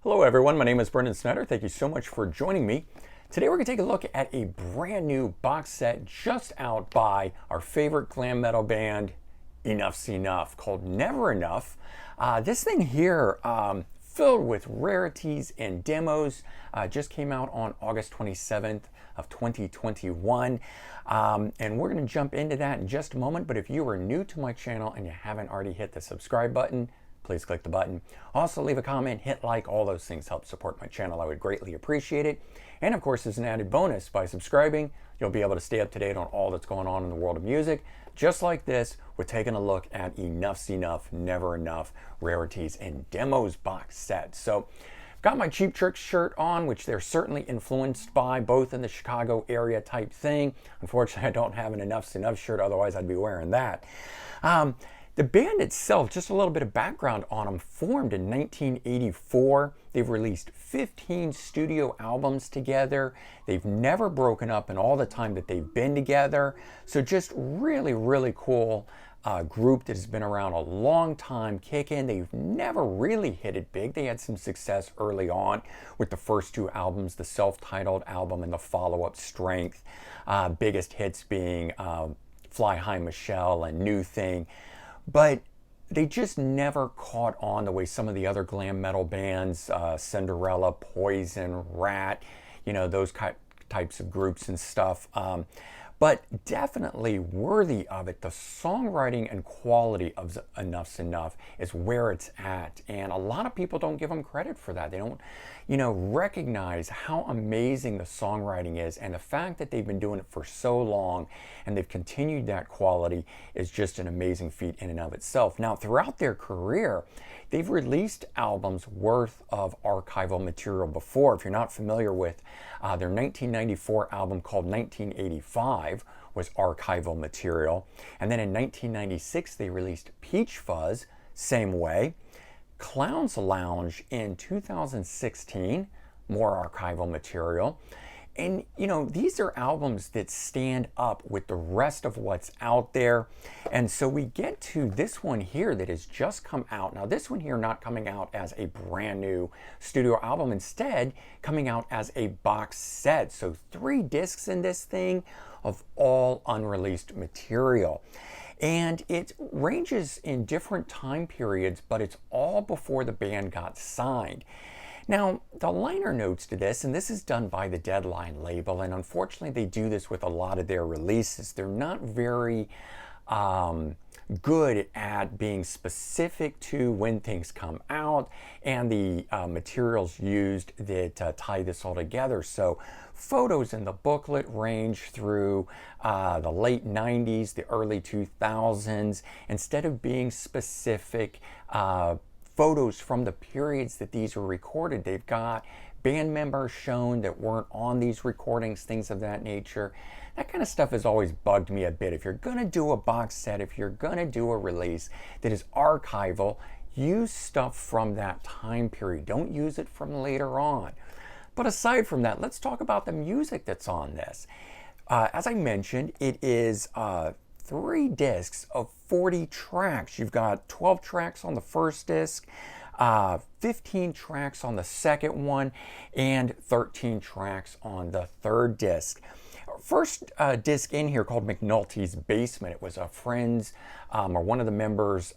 Hello everyone, my name is Brendan Snyder. Thank you so much for joining me. Today we're going to take a look at a brand new box set just out by our favorite glam metal band, Enuff Z'Nuff, called Never Enuff. This thing here, filled with rarities and demos, just came out on August 27th of 2021. And we're going to jump into that in just a moment. But if you are new to my channel and you haven't already hit the subscribe button, please click the button. Also leave a comment, hit like, all those things help support my channel. I would greatly appreciate it. And of course, as an added bonus, by subscribing, you'll be able to stay up to date on all that's going on in the world of music. Just like this, we're taking a look at Enuff Z'Nuff, Never Enuff, Rarities and Demos box set. So I've got my Cheap Tricks shirt on, which they're certainly influenced by, both in the Chicago area type thing. Unfortunately, I don't have an Enuff Z'Nuff shirt, otherwise I'd be wearing that. The band itself, just a little bit of background on them, formed in 1984. They've released 15 studio albums together. They've never broken up in all the time that they've been together. So just really, really cool group that has been around a long time, kicking. They've never really hit it big. They had some success early on with the first two albums, the self-titled album and the follow-up Strength. Biggest hits being Fly High Michelle and New Thing. But they just never caught on the way some of the other glam metal bands, Cinderella, Poison, Rat, you know, those types of groups and stuff. But definitely worthy of it. The songwriting and quality of Enuff Z'Nuff is where it's at. And a lot of people don't give them credit for that. They don't, you know, recognize how amazing the songwriting is. And the fact that they've been doing it for so long and they've continued that quality is just an amazing feat in and of itself. Now, throughout their career, they've released albums worth of archival material before. If you're not familiar with their 1994 album called 1985 was archival material. And then in 1996, they released Peach Fuzz, same way. Clown's Lounge in 2016, more archival material. And, you know, these are albums that stand up with the rest of what's out there. And so we get to this one here that has just come out. Now, this one here not coming out as a brand new studio album, instead coming out as a box set. So 3 discs in this thing of all unreleased material. And it ranges in different time periods, but it's all before the band got signed. Now, the liner notes to this, and this is done by the Deadline label, and unfortunately they do this with a lot of their releases. They're not very good at being specific to when things come out and the materials used that tie this all together. So photos in the booklet range through the late 90s, the early 2000s. Instead of being specific photos from the periods that these were recorded, they've got band members shown that weren't on these recordings, things of that nature. That kind of stuff has always bugged me a bit. If you're going to do a box set, if you're going to do a release that is archival, use stuff from that time period. Don't use it from later on. But aside from that, let's talk about the music that's on this. As I mentioned, it is 3 discs of 40 tracks. You've got 12 tracks on the first disc, 15 tracks on the second one, and 13 tracks on the third disc. First disc in here called Mcnulty's Basement. It was a friend's or one of the members'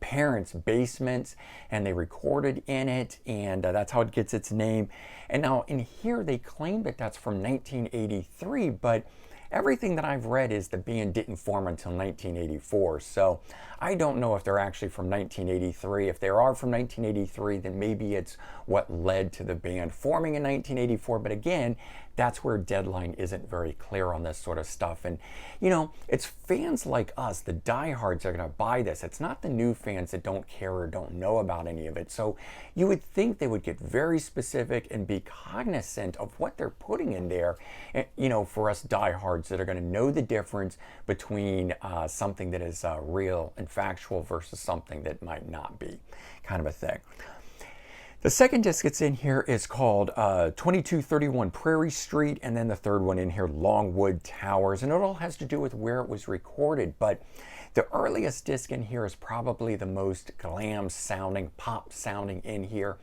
parents' basements, and they recorded in it, and that's how it gets its name. And now in here they claim that that's from 1983, but everything that I've read is the band didn't form until 1984. So I don't know if they're actually from 1983. If they are from 1983, then maybe it's what led to the band forming in 1984. But again, that's where Deadline isn't very clear on this sort of stuff. And, you know, it's fans like us, the diehards, are going to buy this. It's not the new fans that don't care or don't know about any of it. So you would think they would get very specific and be cognizant of what they're putting in there, you know, for us diehards that are going to know the difference between something that is real and factual versus something that might not be, kind of a thing. The second disc that's in here is called 2231 Prairie Street, and then the third one in here, Longwood Towers, and it all has to do with where it was recorded. But the earliest disc in here is probably the most glam sounding, pop sounding in here.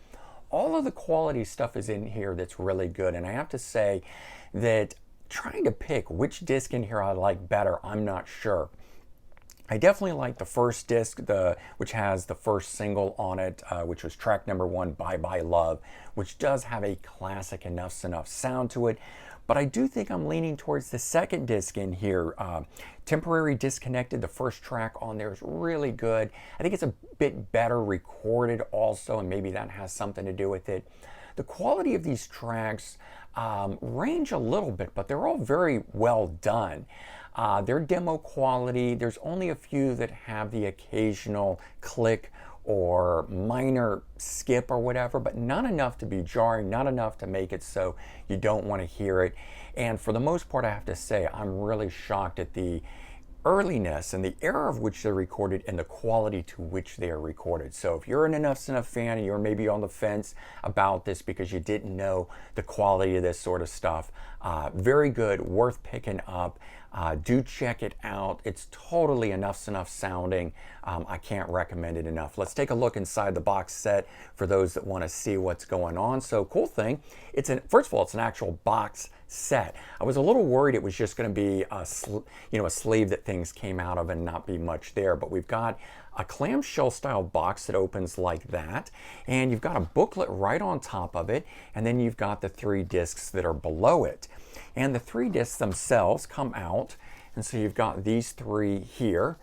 all of the quality stuff is in here that's really good. And I have to say that trying to pick which disc in here I like better, I'm not sure. I definitely like the first disc, which has the first single on it, which was track number 1, Bye Bye Love, which does have a classic Enuff Z'Nuff sound to it. But I do think I'm leaning towards the second disc in here. Temporary Disconnected, the first track on there is really good. I think it's a bit better recorded also, and maybe that has something to do with it. The quality of these tracks range a little bit, but they're all very well done. They're demo quality. There's only a few that have the occasional click or minor skip or whatever, but not enough to be jarring, not enough to make it so you don't want to hear it. And for the most part, I have to say, I'm really shocked at the earliness and the era of which they're recorded and the quality to which they are recorded. So if you're an Enuff Z'Nuff fan and you're maybe on the fence about this because you didn't know the quality of this sort of stuff, very good, worth picking up. Do check it out. It's totally Enuff Z'Nuff sounding. I can't recommend it enough. Let's take a look inside the box set for those that want to see what's going on. So cool thing, first of all, it's an actual box set. I was a little worried it was just going to be a sleeve that things came out of and not be much there, but we've got a clamshell style box that opens like that, and you've got a booklet right on top of it, and then you've got the 3 discs that are below it. And the 3 discs themselves come out, and so you've got these 3 here,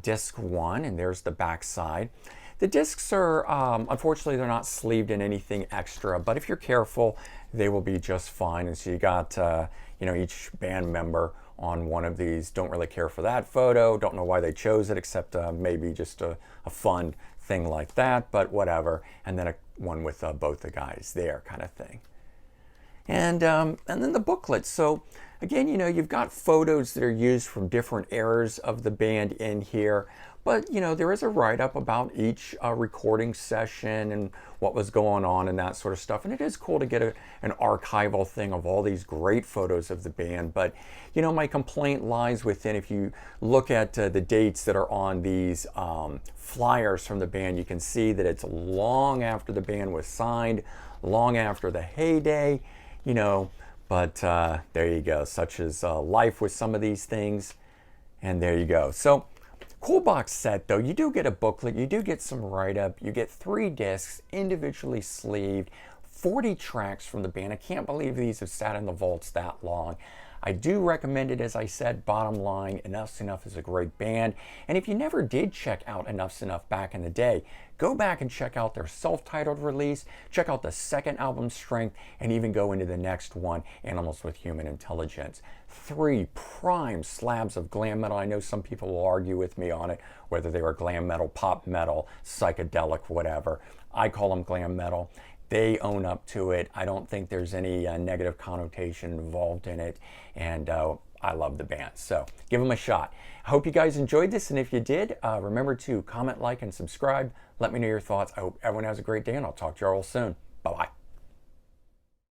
disc 1, and there's the back side. The discs are, unfortunately, they're not sleeved in anything extra, but if you're careful, they will be just fine. And so you got, each band member on one of these. Don't really care for that photo. Don't know why they chose it, except maybe just a fun thing like that, but whatever. And then one with both the guys there, kind of thing. And then the booklet. So again, you've got photos that are used from different eras of the band in here. But, there is a write-up about each recording session and what was going on and that sort of stuff. And it is cool to get an archival thing of all these great photos of the band. But, my complaint lies within, if you look at the dates that are on these flyers from the band, you can see that it's long after the band was signed, long after the heyday, but there you go. Such is life with some of these things. And there you go. So, cool box set though. You do get a booklet, you do get some write-up, you get 3 discs individually sleeved, 40 tracks from the band. I can't believe these have sat in the vaults that long. I do recommend it, as I said. Bottom line, Enuff Z'Nuff is a great band. And if you never did check out Enuff Z'Nuff back in the day, go back and check out their self-titled release, check out the second album, Strength, and even go into the next one, Animals with Human Intelligence. 3 prime slabs of glam metal. I know some people will argue with me on it, whether they were glam metal, pop metal, psychedelic, whatever. I call them glam metal. They own up to it. I don't think there's any negative connotation involved in it, and I love the band. So give them a shot. I hope you guys enjoyed this, and if you did, remember to comment, like, and subscribe. Let me know your thoughts. I hope everyone has a great day, and I'll talk to you all soon. Bye-bye.